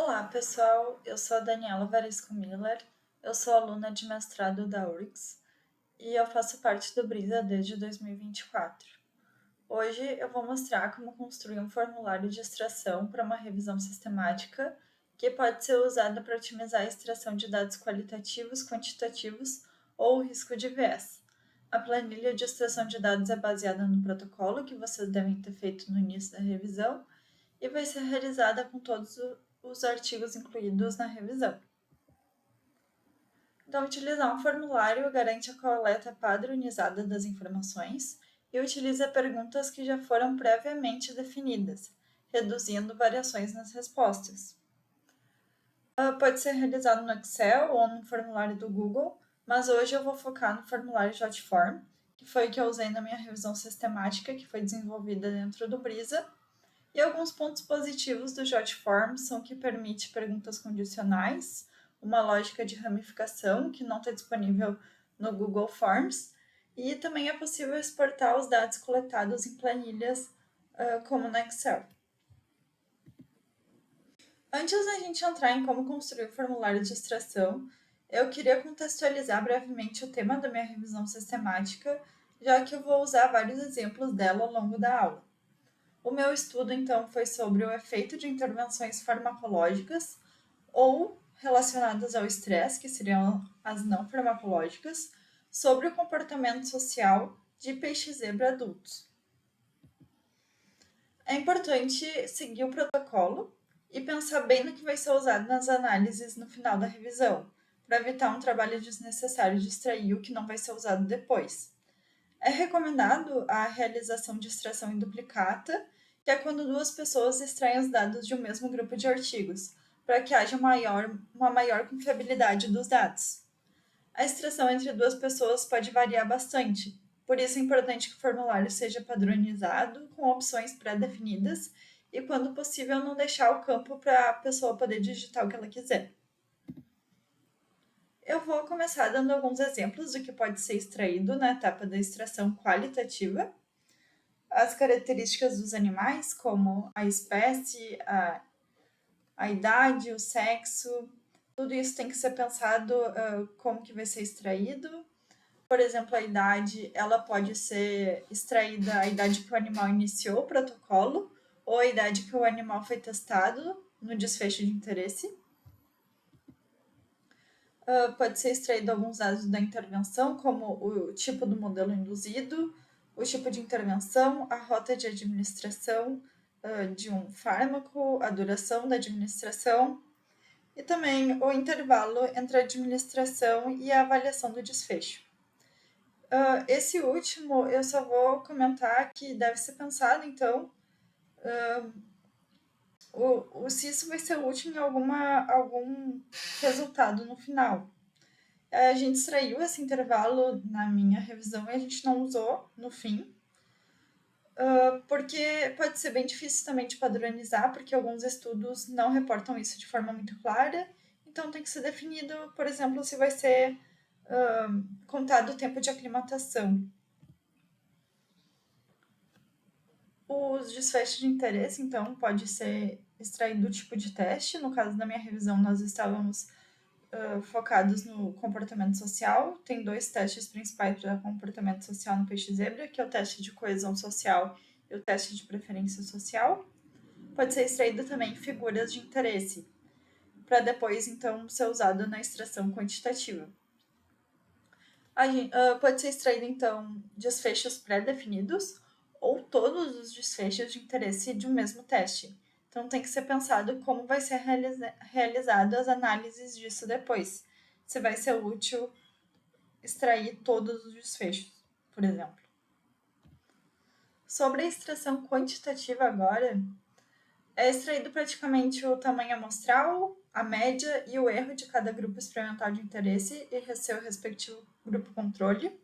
Olá, pessoal. Eu sou a Daniela Varesco Miller. Eu sou aluna de mestrado da URGS e eu faço parte do Brisa desde 2024. Hoje eu vou mostrar como construir um formulário de extração para uma revisão sistemática que pode ser usada para otimizar a extração de dados qualitativos, quantitativos ou o risco de viés. A planilha de extração de dados é baseada no protocolo que vocês devem ter feito no início da revisão e vai ser realizada com todos os artigos incluídos na revisão. Então, utilizar um formulário garante a coleta padronizada das informações e utiliza perguntas que já foram previamente definidas, reduzindo variações nas respostas. Pode ser realizado no Excel ou no formulário do Google, mas hoje eu vou focar no formulário JotForm, que foi o que eu usei na minha revisão sistemática, que foi desenvolvida dentro do Brisa. E alguns pontos positivos do JotForm são que permite perguntas condicionais, uma lógica de ramificação que não está disponível no Google Forms, e também é possível exportar os dados coletados em planilhas como no Excel. Antes da gente entrar em como construir o formulário de extração, eu queria contextualizar brevemente o tema da minha revisão sistemática, já que eu vou usar vários exemplos dela ao longo da aula. O meu estudo, então, foi sobre o efeito de intervenções farmacológicas ou relacionadas ao estresse, que seriam as não farmacológicas, sobre o comportamento social de peixe-zebra adultos. É importante seguir o protocolo e pensar bem no que vai ser usado nas análises no final da revisão, para evitar um trabalho desnecessário de extrair o que não vai ser usado depois. É recomendado a realização de extração em duplicata, que é quando duas pessoas extraem os dados de um mesmo grupo de artigos, para que haja uma maior confiabilidade dos dados. A extração entre duas pessoas pode variar bastante, por isso é importante que o formulário seja padronizado, com opções pré-definidas, e quando possível não deixar o campo para a pessoa poder digitar o que ela quiser. Eu vou começar dando alguns exemplos do que pode ser extraído na etapa da extração qualitativa. As características dos animais, como a espécie, a idade, o sexo, tudo isso tem que ser pensado como que vai ser extraído. Por exemplo, a idade, ela pode ser extraída a idade que o animal iniciou o protocolo ou a idade que o animal foi testado no desfecho de interesse. Pode ser extraído alguns dados da intervenção, como o tipo do modelo induzido, o tipo de intervenção, a rota de administração de um fármaco, a duração da administração e também o intervalo entre a administração e a avaliação do desfecho. Esse último eu só vou comentar que deve ser pensado, então, se isso vai ser útil em algum resultado no final. A gente extraiu esse intervalo na minha revisão e a gente não usou no fim, porque pode ser bem difícil também de padronizar, porque alguns estudos não reportam isso de forma muito clara, então tem que ser definido, por exemplo, se vai ser contado o tempo de aclimatação. Os desfechos de interesse, então, pode ser extraído do tipo de teste. No caso da minha revisão, nós estávamos focados no comportamento social. Tem 2 testes principais para comportamento social no peixe-zebra, que é o teste de coesão social e o teste de preferência social. Pode ser extraído também figuras de interesse, para depois, então, ser usado na extração quantitativa. Pode ser extraído, então, desfechos pré-definidos ou todos os desfechos de interesse de um mesmo teste. Então, tem que ser pensado como vai ser realizado as análises disso depois. Se vai ser útil extrair todos os desfechos, por exemplo. Sobre a extração quantitativa agora, é extraído praticamente o tamanho amostral, a média e o erro de cada grupo experimental de interesse e seu respectivo grupo controle.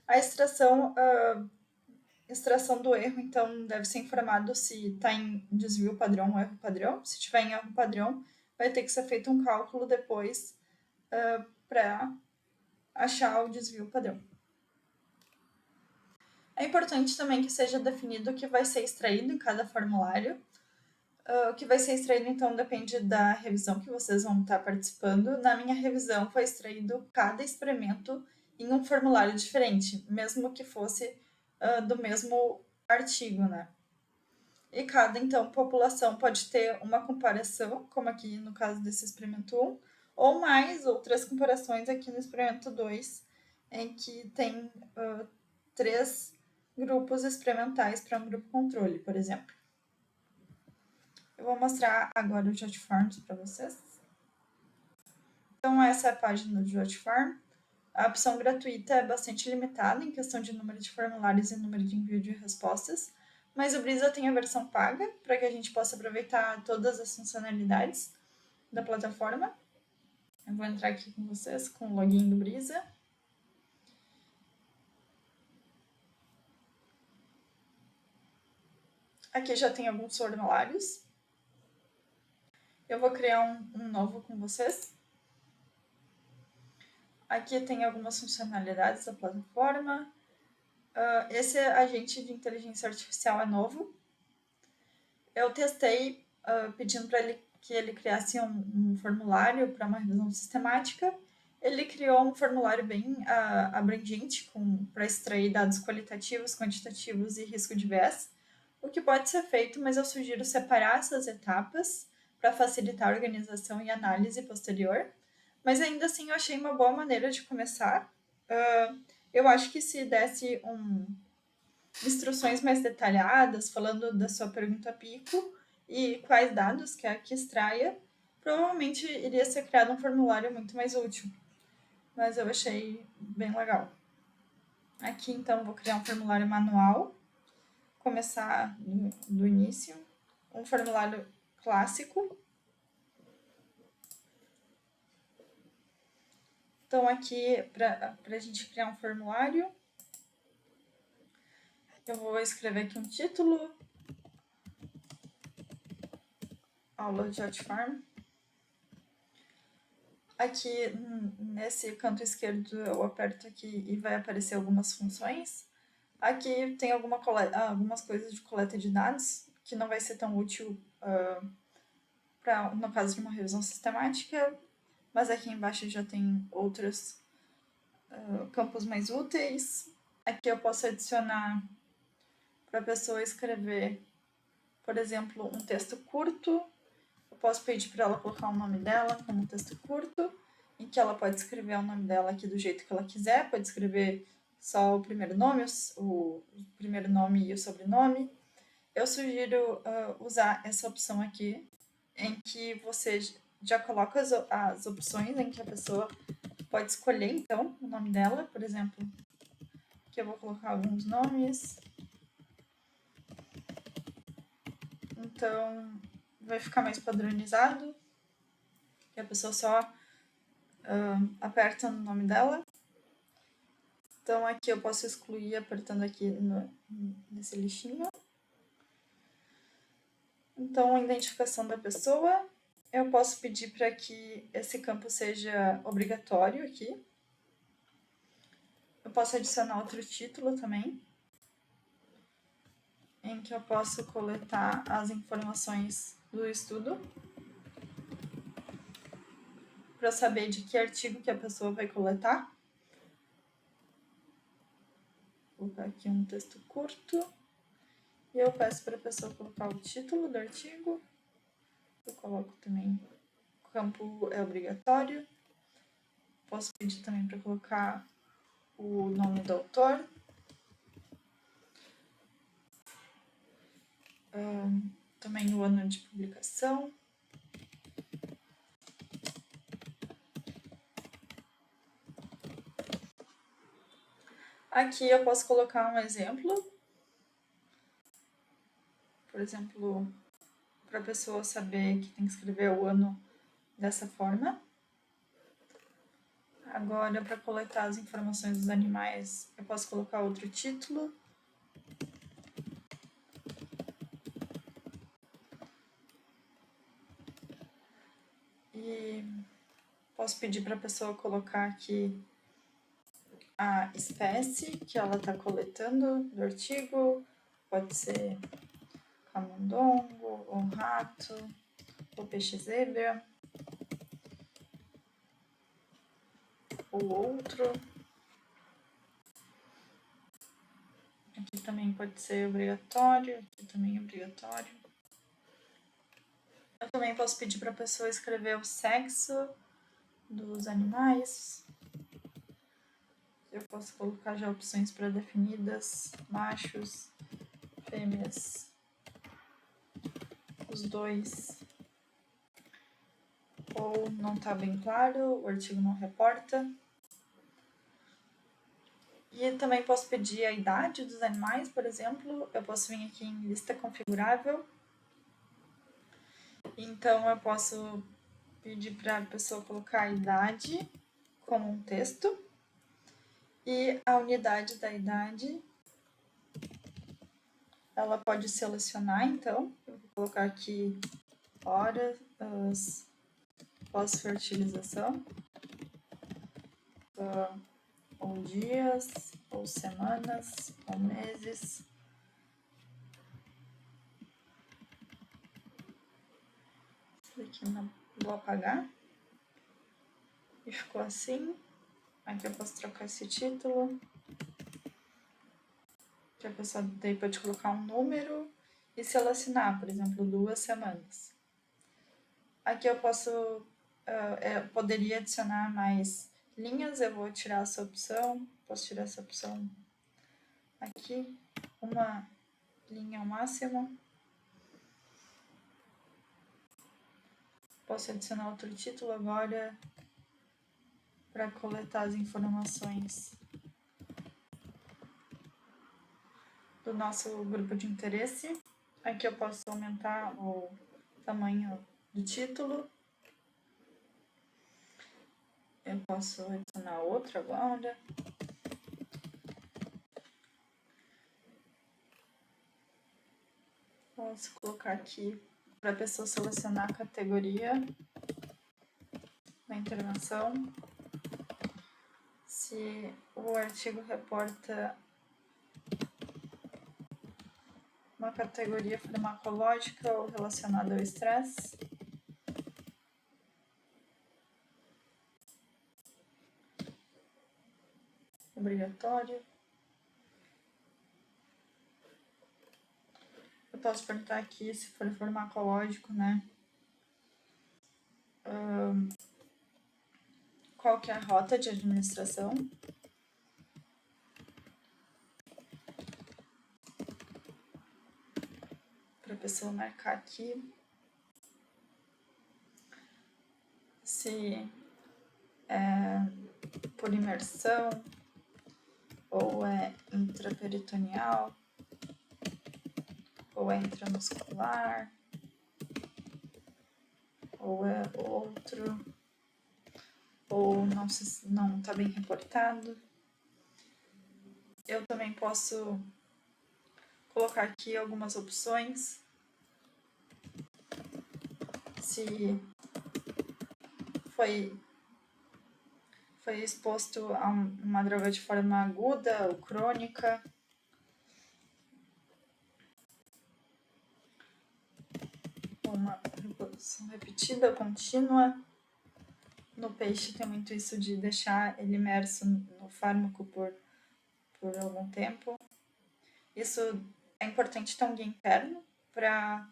A extração do erro, então, deve ser informado se está em desvio padrão ou erro padrão. Se tiver em erro padrão, vai ter que ser feito um cálculo depois para achar o desvio padrão. É importante também que seja definido o que vai ser extraído em cada formulário. O que vai ser extraído, então, depende da revisão que vocês vão estar participando. Na minha revisão, foi extraído cada experimento em um formulário diferente, mesmo que fosse do mesmo artigo, né? E cada, então, população pode ter uma comparação, como aqui no caso desse experimento 1, ou mais outras comparações aqui no experimento 2, em que tem 3 grupos experimentais para um grupo controle, por exemplo. Eu vou mostrar agora o JotForms para vocês. Então, essa é a página do JotForm. A opção gratuita é bastante limitada em questão de número de formulários e número de envio de respostas, mas o Brisa tem a versão paga para que a gente possa aproveitar todas as funcionalidades da plataforma. Eu vou entrar aqui com vocês com o login do Brisa. Aqui já tem alguns formulários. Eu vou criar um novo com vocês. Aqui tem algumas funcionalidades da plataforma. Esse agente de inteligência artificial é novo. Eu testei pedindo para ele que ele criasse um formulário para uma revisão sistemática. Ele criou um formulário bem abrangente para extrair dados qualitativos, quantitativos e risco de viés, o que pode ser feito, mas eu sugiro separar essas etapas para facilitar a organização e análise posterior. Mas ainda assim eu achei uma boa maneira de começar. Eu acho que se desse instruções mais detalhadas, falando da sua pergunta pico e quais dados quer que extraia, provavelmente iria ser criado um formulário muito mais útil. Mas eu achei bem legal. Aqui, então, vou criar um formulário manual, começar do início, um formulário clássico. Então, aqui, para a gente criar um formulário, eu vou escrever aqui um título, aula de JotForm. Aqui, nesse canto esquerdo, eu aperto aqui e vai aparecer algumas funções. Aqui tem algumas coisas de coleta de dados, que não vai ser tão útil no caso de uma revisão sistemática, mas aqui embaixo já tem outros campos mais úteis. Aqui eu posso adicionar para a pessoa escrever, por exemplo, um texto curto. Eu posso pedir para ela colocar o nome dela como texto curto, em que ela pode escrever o nome dela aqui do jeito que ela quiser, pode escrever só o primeiro nome, o primeiro nome e o sobrenome. Eu sugiro usar essa opção aqui, em que você já coloca as opções em que a pessoa pode escolher, então, o nome dela, por exemplo. Aqui eu vou colocar alguns nomes. Então, vai ficar mais padronizado, que a pessoa só aperta no nome dela. Então, aqui eu posso excluir apertando aqui nesse lixinho. Então, a identificação da pessoa. Eu posso pedir para que esse campo seja obrigatório aqui. Eu posso adicionar outro título também, em que eu posso coletar as informações do estudo, para saber de que artigo que a pessoa vai coletar. Vou colocar aqui um texto curto. E eu peço para a pessoa colocar o título do artigo. Eu coloco também, o campo é obrigatório. Posso pedir também para colocar o nome do autor. Também o ano de publicação. Aqui eu posso colocar um exemplo. Por exemplo, para a pessoa saber que tem que escrever o ano dessa forma. Agora, para coletar as informações dos animais, eu posso colocar outro título. E posso pedir para a pessoa colocar aqui a espécie que ela está coletando do artigo. Pode ser camundongo, ou rato, ou peixe-zebra, ou outro. Aqui também pode ser obrigatório, aqui também é obrigatório. Eu também posso pedir para a pessoa escrever o sexo dos animais. Eu posso colocar já opções pré-definidas, machos, fêmeas, os dois. Ou não está bem claro, o artigo não reporta. E também posso pedir a idade dos animais, por exemplo. Eu posso vir aqui em lista configurável. Então, eu posso pedir para a pessoa colocar a idade como um texto e a unidade da idade. Ela pode selecionar, então. Eu vou colocar aqui horas pós-fertilização. Ou dias, ou semanas, ou meses. Isso aqui não vou apagar. E ficou assim. Aqui eu posso trocar esse título. Que a pessoa daí pode colocar um número e selecionar, por exemplo, 2 semanas. Aqui eu posso, poderia adicionar mais linhas, eu vou tirar essa opção, posso tirar essa opção aqui, uma linha ao máximo. Posso adicionar outro título agora para coletar as informações do nosso grupo de interesse. Aqui eu posso aumentar o tamanho do título. Eu posso adicionar outro agora. Posso colocar aqui para a pessoa selecionar a categoria da intervenção. Se o artigo reporta uma categoria farmacológica ou relacionada ao estresse. Obrigatório. Eu posso perguntar aqui se for farmacológico, né? Qual que é a rota de administração? Para a pessoa marcar aqui. Se é por imersão ou é intraperitoneal ou é intramuscular ou é outro, ou não está bem reportado. Eu também posso colocar aqui algumas opções. Se foi exposto a uma droga de forma aguda ou crônica. Uma reprodução repetida ou contínua. No peixe tem muito isso de deixar ele imerso no fármaco por algum tempo. Isso é importante ter um guia interno para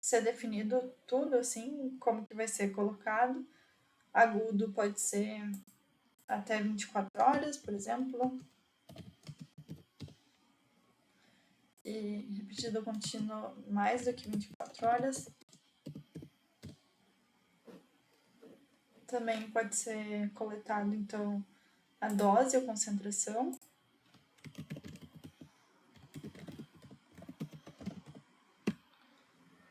ser definido tudo, assim, como que vai ser colocado. Agudo pode ser até 24 horas, por exemplo. E repetido contínuo mais do que 24 horas. Também pode ser coletado, então, a dose ou concentração.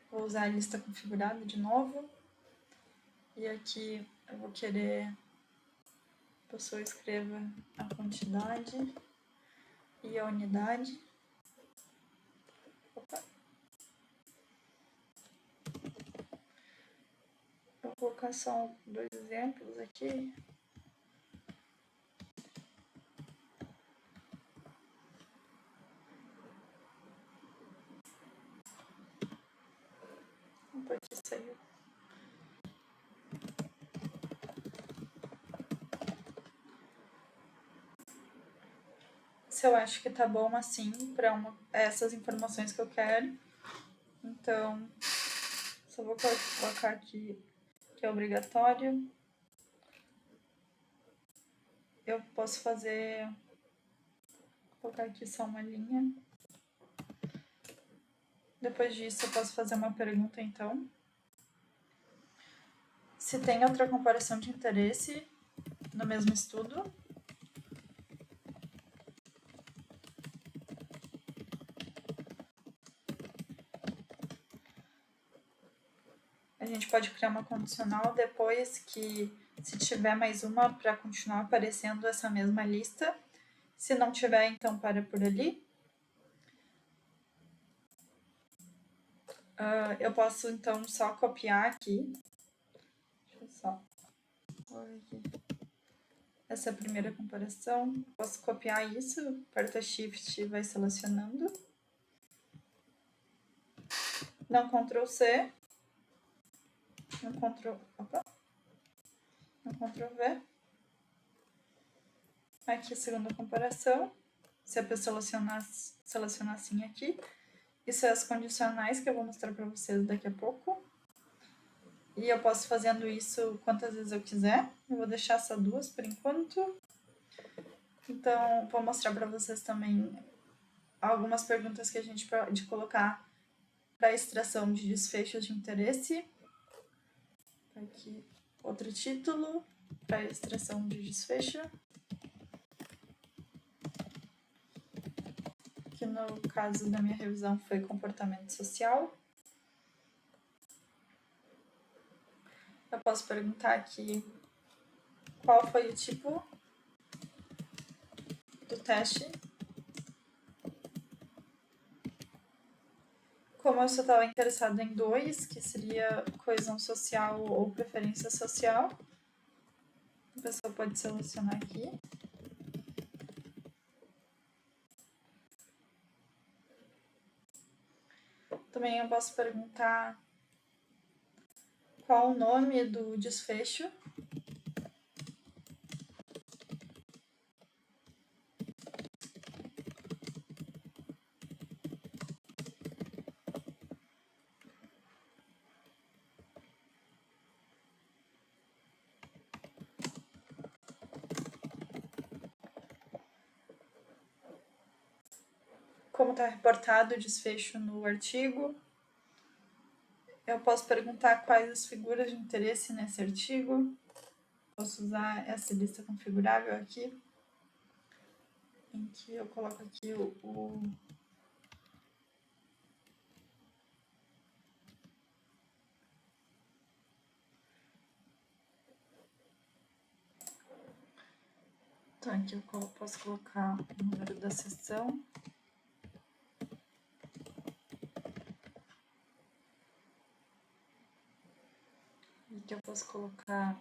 Vou usar a lista configurada de novo. E aqui eu vou querer que a pessoa escreva a quantidade e a unidade. Opa. Eu vou colocar só 2 exemplos aqui. se eu acho que tá bom assim para essas informações que eu quero. Então, só vou colocar aqui que é obrigatório. Eu posso colocar aqui só uma linha. Depois disso, eu posso fazer uma pergunta, então. Se tem outra comparação de interesse no mesmo estudo. A gente pode criar uma condicional depois que, se tiver mais uma, para continuar aparecendo essa mesma lista. Se não tiver, então para por ali. Eu posso, então, só copiar aqui. Deixa eu só... Essa é a primeira comparação. Posso copiar isso, aperta Shift e vai selecionando. Não Ctrl+C. Não Ctrl+V. Aqui, segunda comparação. Se a pessoa selecionar assim aqui. Isso é as condicionais que eu vou mostrar para vocês daqui a pouco. E eu posso fazendo isso quantas vezes eu quiser. Eu vou deixar só 2 por enquanto. Então, vou mostrar para vocês também algumas perguntas que a gente pode colocar para extração de desfechos de interesse. Aqui, outro título para extração de desfecho. Que no caso da minha revisão foi comportamento social. Eu posso perguntar aqui qual foi o tipo do teste. Como eu só estava interessada em 2, que seria coesão social ou preferência social, a pessoa pode selecionar aqui. Também eu posso perguntar qual o nome do desfecho. Como está reportado o desfecho no artigo. Eu posso perguntar quais as figuras de interesse nesse artigo. Posso usar essa lista configurável aqui, em que eu coloco aqui Então, aqui eu posso colocar o número da seção. Aqui eu posso colocar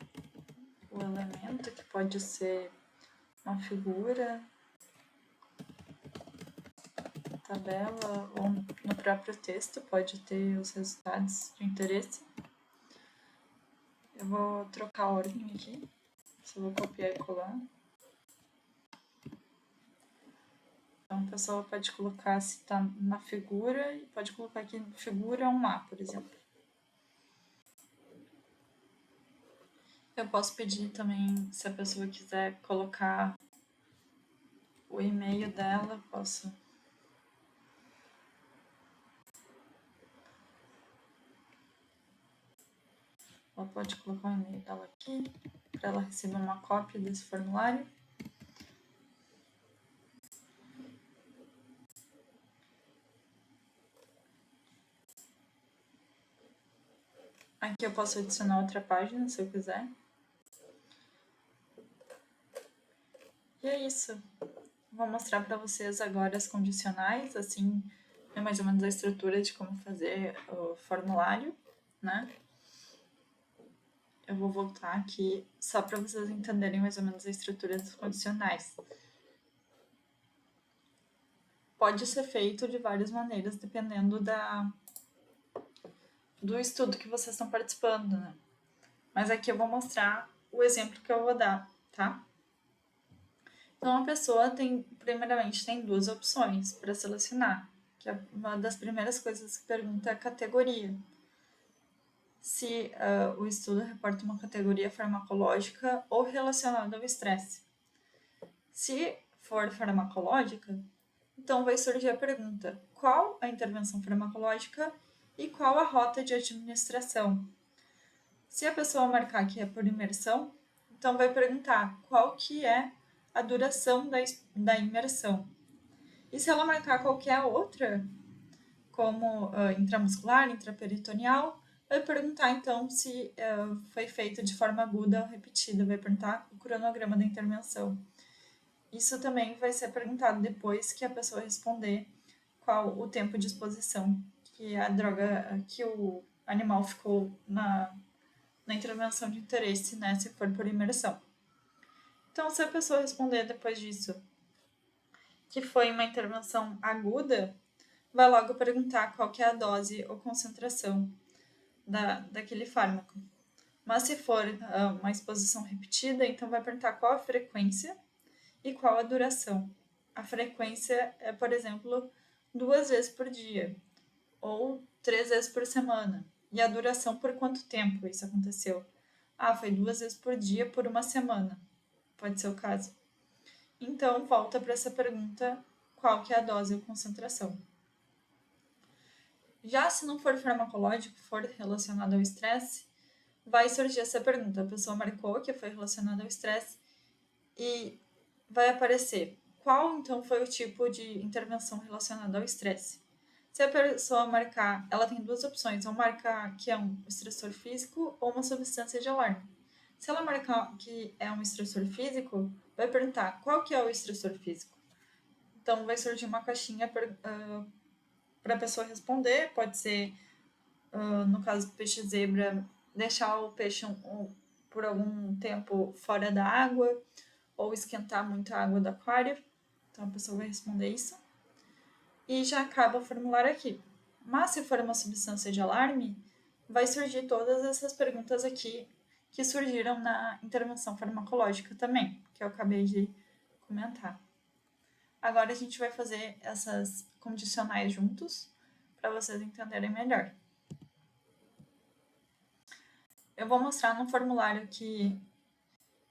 o elemento, que pode ser uma figura, tabela, ou no próprio texto pode ter os resultados de interesse. Eu vou trocar a ordem aqui, só vou copiar e colar. Então, a pessoa pode colocar se está na figura, e pode colocar aqui figura 1A, por exemplo. Eu posso pedir também, se a pessoa quiser colocar o e-mail dela, posso. Ela pode colocar o e-mail dela aqui, para ela receber uma cópia desse formulário. Aqui eu posso adicionar outra página, se eu quiser. E é isso. Vou mostrar para vocês agora as condicionais, assim, é mais ou menos a estrutura de como fazer o formulário, né? Eu vou voltar aqui só para vocês entenderem mais ou menos a estrutura dos condicionais. Pode ser feito de várias maneiras, dependendo do estudo que vocês estão participando, né? Mas aqui eu vou mostrar o exemplo que eu vou dar, tá? Então, a pessoa primeiramente, tem duas opções para selecionar, que é uma das primeiras coisas que pergunta é a categoria. Se o estudo reporta uma categoria farmacológica ou relacionada ao estresse. Se for farmacológica, então vai surgir a pergunta: qual a intervenção farmacológica e qual a rota de administração? Se a pessoa marcar que é por imersão, então vai perguntar qual que é a duração da imersão. E se ela marcar qualquer outra, como intramuscular, intraperitoneal, vai perguntar então se foi feito de forma aguda ou repetida, vai perguntar o cronograma da intervenção. Isso também vai ser perguntado depois que a pessoa responder qual o tempo de exposição que a droga, que o animal ficou na intervenção de interesse, né, se for por imersão. Então, se a pessoa responder depois disso que foi uma intervenção aguda, vai logo perguntar qual que é a dose ou concentração daquele fármaco. Mas se for uma exposição repetida, então vai perguntar qual a frequência e qual a duração. A frequência é, por exemplo, 2 vezes por dia ou 3 vezes por semana. E a duração, por quanto tempo isso aconteceu? Foi 2 vezes por dia por uma semana. Pode ser o caso. Então, volta para essa pergunta, qual que é a dose ou concentração. Já se não for farmacológico, for relacionado ao estresse, vai surgir essa pergunta. A pessoa marcou que foi relacionado ao estresse e vai aparecer qual, então, foi o tipo de intervenção relacionada ao estresse. Se a pessoa marcar, ela tem duas opções, ou marcar que é um estressor físico ou uma substância de alarme. Se ela marcar que é um estressor físico, vai perguntar qual que é o estressor físico. Então, vai surgir uma caixinha para a pessoa responder, pode ser, no caso do peixe zebra, deixar o peixe por algum tempo fora da água, ou esquentar muito a água do aquário. Então, a pessoa vai responder isso. E já acaba o formulário aqui. Mas se for uma substância de alarme, vai surgir todas essas perguntas aqui que surgiram na intervenção farmacológica também, que eu acabei de comentar. Agora a gente vai fazer essas condicionais juntos para vocês entenderem melhor. Eu vou mostrar no formulário que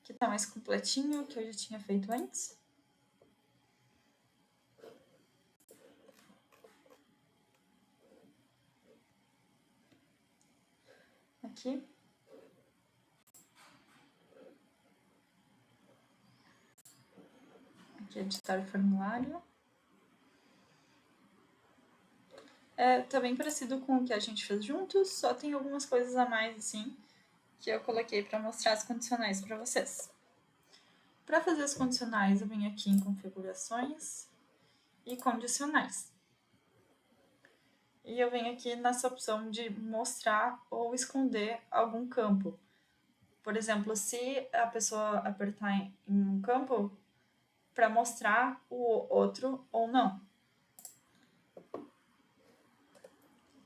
está mais completinho, que eu já tinha feito antes. Aqui. Aqui, editar o formulário. Tá bem parecido com o que a gente fez juntos, só tem algumas coisas a mais, assim, que eu coloquei para mostrar as condicionais para vocês. Para fazer as condicionais, eu venho aqui em configurações e condicionais. E eu venho aqui nessa opção de mostrar ou esconder algum campo. Por exemplo, se a pessoa apertar em um campo, para mostrar o outro ou não.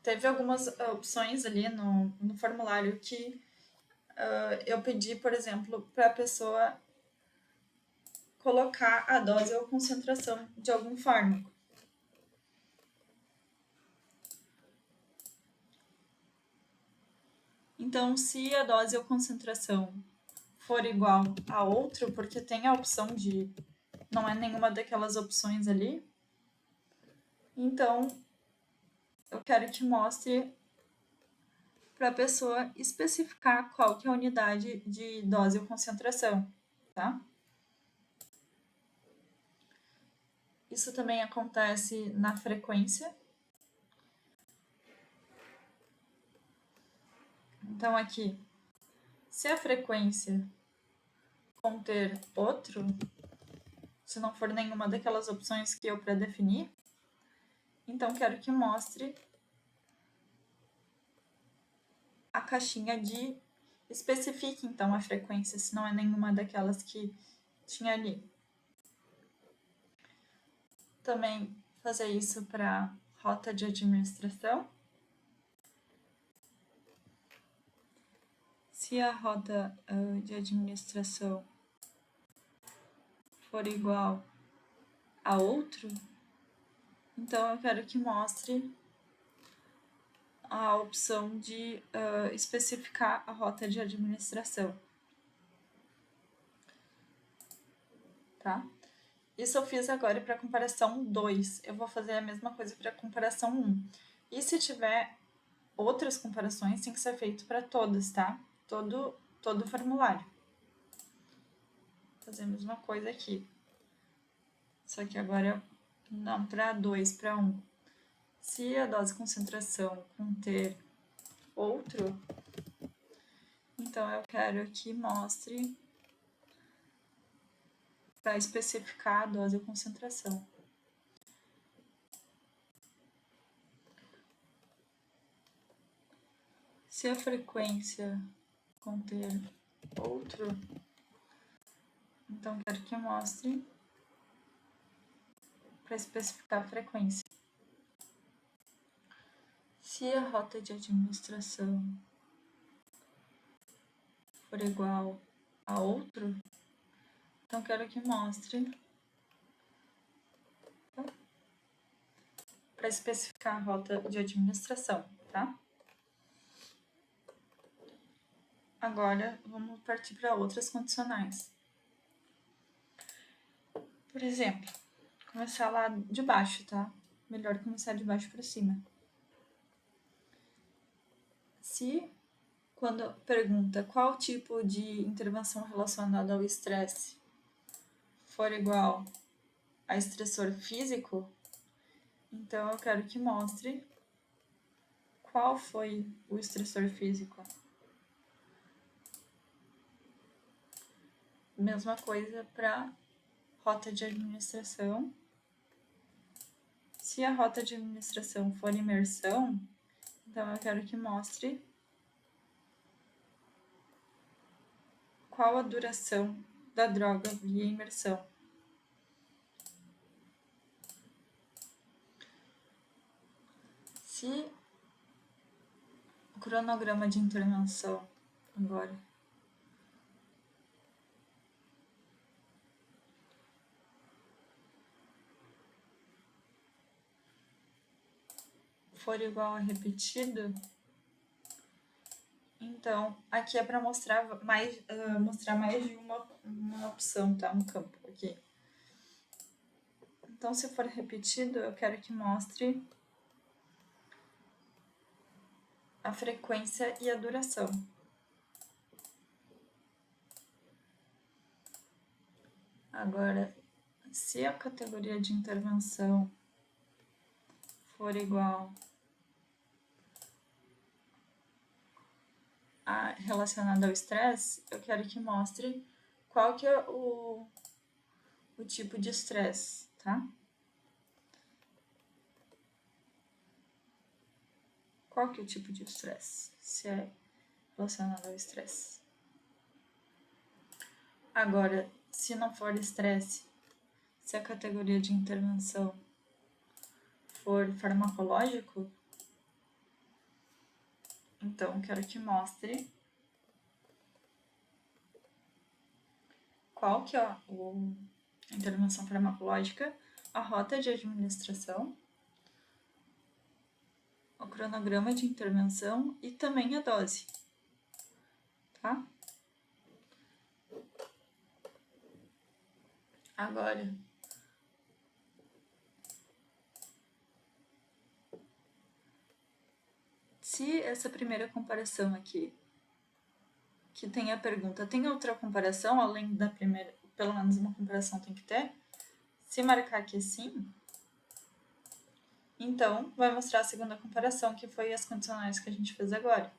Teve algumas opções ali no formulário que eu pedi, por exemplo, para a pessoa colocar a dose ou concentração de algum fármaco. Então, se a dose ou concentração for igual a outro, porque tem a opção de não é nenhuma daquelas opções ali, então eu quero que mostre para a pessoa especificar qual que é a unidade de dose ou concentração, tá? Isso também acontece na frequência. Então, aqui, se a frequência conter outro, se não for nenhuma daquelas opções que eu pré-defini, então quero que mostre a caixinha de especifique, então, a frequência, se não é nenhuma daquelas que tinha ali. Também fazer isso para rota de administração. Se a rota de administração for igual a outro, então eu quero que mostre a opção de especificar a rota de administração. Tá? Isso eu fiz agora para comparação 2. Eu vou fazer a mesma coisa para comparação 1. E se tiver outras comparações, tem que ser feito para todas, tá? Todo o formulário. Vou fazer a mesma coisa aqui. Só que agora não para 2, para 1. Se a dose concentração conter outro, então eu quero que mostre para especificar a dose ou concentração. Se a frequência conter outro, então quero que mostre para especificar a frequência. Se a rota de administração for igual a outro, então quero que mostre para especificar a rota de administração, tá? Agora, vamos partir para outras condicionais. Por exemplo, começar lá de baixo, tá? Melhor começar de baixo para cima. Se, quando pergunta qual tipo de intervenção relacionada ao estresse for igual a estressor físico, então eu quero que mostre qual foi o estressor físico. Mesma coisa para rota de administração. Se a rota de administração for imersão, então eu quero que mostre qual a duração da droga via imersão. Se o cronograma de intervenção agora for igual a repetido, então aqui é para mostrar mais de uma opção, tá? Um campo aqui. Então, se for repetido, eu quero que mostre a frequência e a duração. Agora, se a categoria de intervenção for igual a relacionada ao estresse, eu quero que mostre qual que é o tipo de estresse, tá? Qual que é o tipo de estresse? Se é relacionado ao estresse. Agora, se não for estresse, se a categoria de intervenção for farmacológico, então quero que mostre qual que é a intervenção farmacológica, a rota de administração, o cronograma de intervenção e também a dose, tá? Agora, se essa primeira comparação aqui, que tem a pergunta, tem outra comparação além da primeira, pelo menos uma comparação tem que ter? Se marcar que sim, então vai mostrar a segunda comparação, que foi as condicionais que a gente fez agora.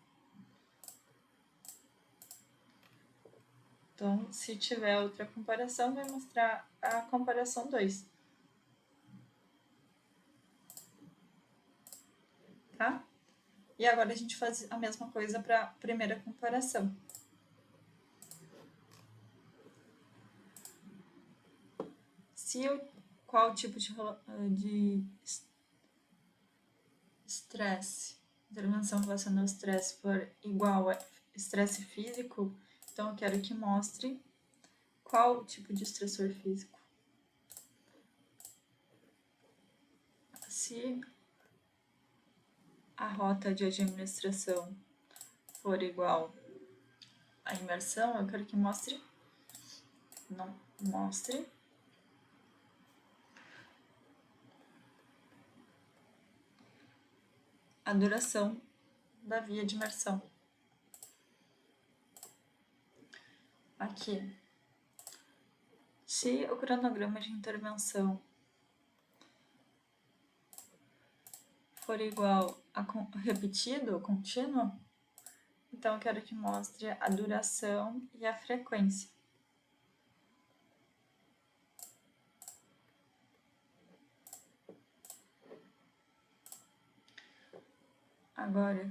Então, se tiver outra comparação, vai mostrar a comparação 2. Tá? E agora a gente faz a mesma coisa para a primeira comparação. Qual tipo de estresse, intervenção relacionada ao estresse for igual a estresse físico, então eu quero que mostre qual tipo de estressor físico. se a rota de administração for igual à imersão, eu quero que mostre a duração da via de imersão. Aqui, se o cronograma de intervenção for igual a repetido ou contínuo, então eu quero que mostre a duração e a frequência. Agora,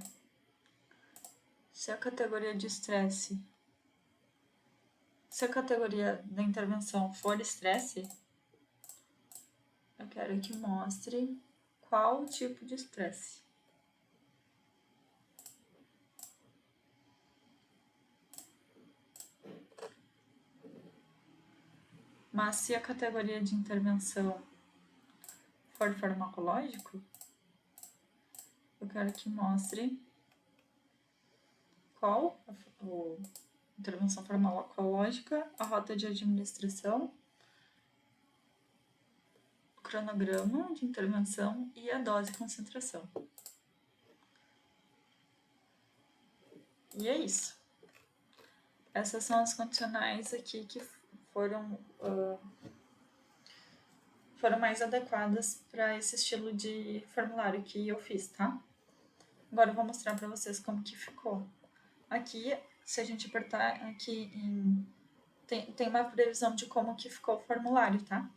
se a categoria de estresse, se a categoria da intervenção for estresse, eu quero que mostre qual tipo de estresse. Mas se a categoria de intervenção for farmacológico, eu quero que mostre qual a intervenção farmacológica, a rota de administração, o cronograma de intervenção e a dose e concentração. E é isso. Essas são as condicionais aqui que foram mais adequadas para esse estilo de formulário que eu fiz, tá? Agora eu vou mostrar para vocês como que ficou. Aqui, se a gente apertar aqui, tem uma previsão de como que ficou o formulário, tá?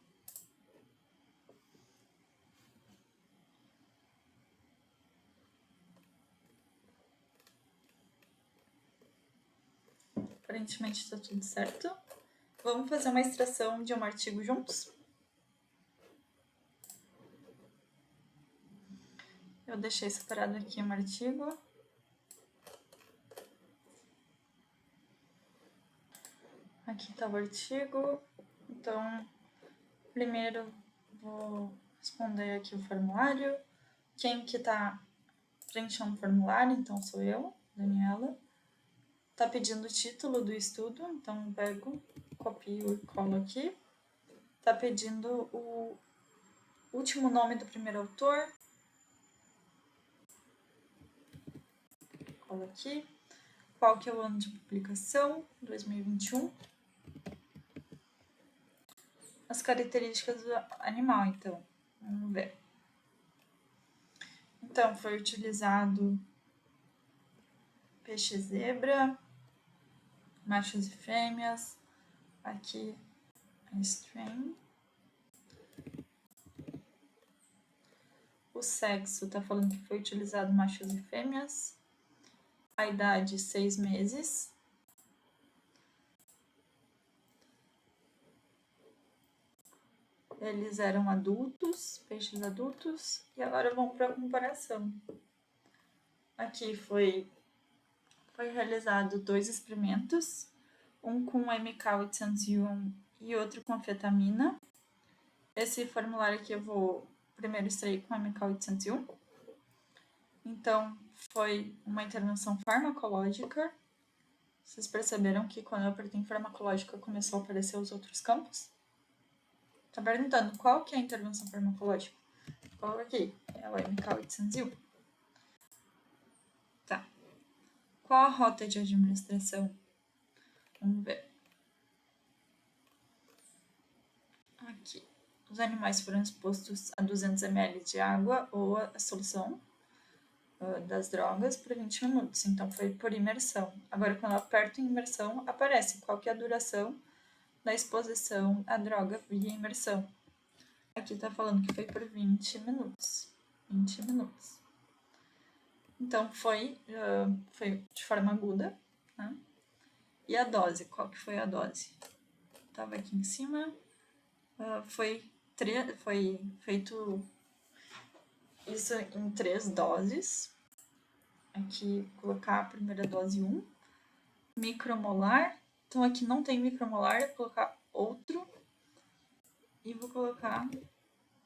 Aparentemente está tudo certo. Vamos fazer uma extração de um artigo juntos? Eu deixei separado aqui um artigo. Aqui está o artigo. Então, primeiro vou responder aqui o formulário. Quem que está preenchendo o formulário, então sou eu, Daniela. Tá pedindo o título do estudo, então eu pego, copio e colo aqui. Tá pedindo o último nome do primeiro autor. Colo aqui. Qual que é o ano de publicação? 2021. As características do animal, então. Vamos ver. Então, foi utilizado peixe zebra, machos e fêmeas. Aqui a strain. O sexo tá falando que foi utilizado machos e fêmeas. A idade, 6 meses. Eles eram adultos, peixes adultos. E agora vamos para a comparação. Aqui foi realizado 2 experimentos. Um com MK801 e outro com anfetamina. Esse formulário aqui eu vou primeiro extrair com MK801. Então, foi uma intervenção farmacológica. Vocês perceberam que quando eu apertei em farmacológica começou a aparecer os outros campos? Tá perguntando qual que é a intervenção farmacológica? Coloca aqui, é o MK801. Tá. Qual a rota de administração? Vamos ver. Aqui. Os animais foram expostos a 200 ml de água ou a solução das drogas por 20 minutos. Então, foi por imersão. Agora, quando eu aperto em imersão, aparece qual que é a duração da exposição à droga via imersão. Aqui tá falando que foi por 20 minutos. 20 minutos. Então, foi de forma aguda, né? E a dose, qual que foi a dose? Tava aqui em cima. Foi feito isso em 3 doses. Aqui, colocar a primeira dose 1. Micromolar. Então, aqui não tem micromolar, vou colocar outro. E vou colocar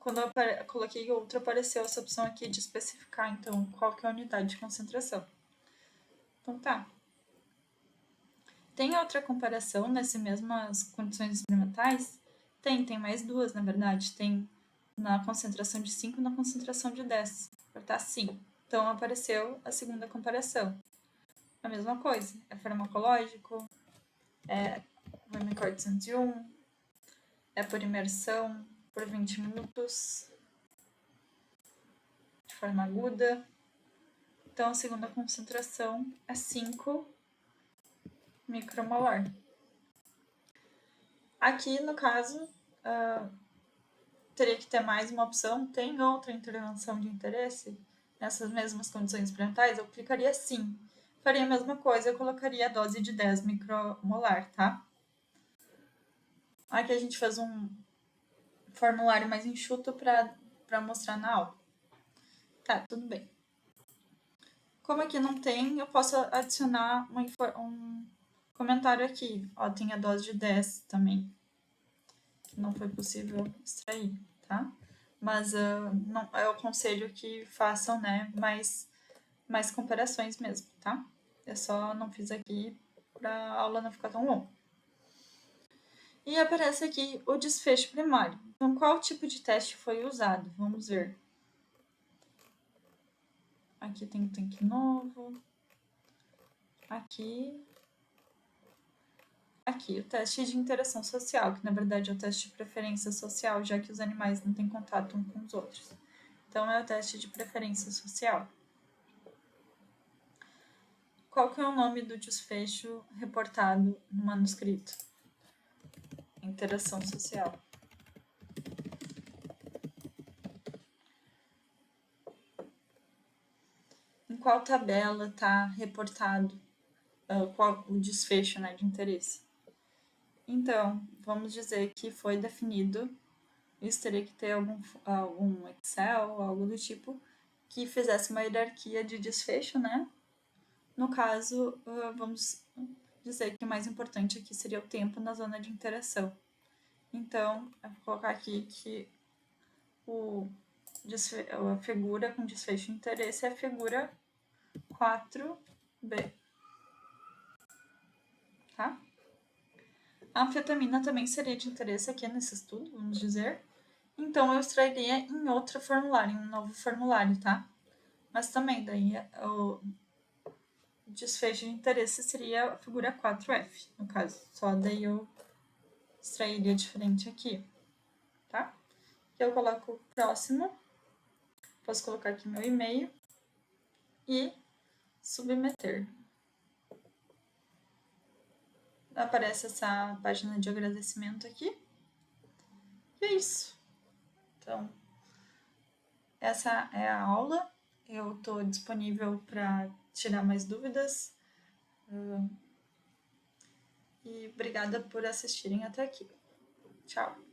quando eu coloquei outro, apareceu essa opção aqui de especificar, então, qual que é a unidade de concentração. Então, tá. Tem outra comparação nessas mesmas condições experimentais? Tem mais duas, na verdade. Tem na concentração de 5 e na concentração de 10. Apertar sim. Então, apareceu a segunda comparação. A mesma coisa. É farmacológico, é Vermicor 201, é por imersão, por 20 minutos, de forma aguda. Então, a segunda concentração é 5 micromolar. Aqui, no caso, teria que ter mais uma opção. Tem outra intervenção de interesse nessas mesmas condições experimentais? Eu clicaria sim. Faria a mesma coisa, eu colocaria a dose de 10 micromolar, tá? Aqui a gente faz um formulário mais enxuto para mostrar na aula. Tá, tudo bem. Como aqui não tem, eu posso adicionar um comentário aqui. Ó, tem a dose de 10 também, que não foi possível extrair, tá? Mas não, eu aconselho que façam, né, mais comparações mesmo, tá? Eu só não fiz aqui para a aula não ficar tão longa. E aparece aqui o desfecho primário. Então, qual tipo de teste foi usado? Vamos ver. Aqui tem um tanque novo. Aqui, o teste de interação social, que na verdade é o teste de preferência social, já que os animais não têm contato uns com os outros. Então, é o teste de preferência social. Qual que é o nome do desfecho reportado no manuscrito? Interação social. Em qual tabela está reportado qual o desfecho, né, de interesse? Então, vamos dizer que foi definido, isso teria que ter algum Excel, algo do tipo, que fizesse uma hierarquia de desfecho, né? No caso, vamos dizer que o mais importante aqui seria o tempo na zona de interação. Então, eu vou colocar aqui que a figura com desfecho de interesse é a figura 4B. Tá? A anfetamina também seria de interesse aqui nesse estudo, vamos dizer. Então, eu extrairia em outro formulário, em um novo formulário, tá? Mas também, daí, o desfecho de interesse seria a figura 4F, no caso. Só daí eu extrairia diferente aqui, tá? E eu coloco próximo. Posso colocar aqui meu e-mail e submeter. Aparece essa página de agradecimento aqui. E é isso. Então, essa é a aula. Eu estou disponível para tirar mais dúvidas. E obrigada por assistirem até aqui. Tchau!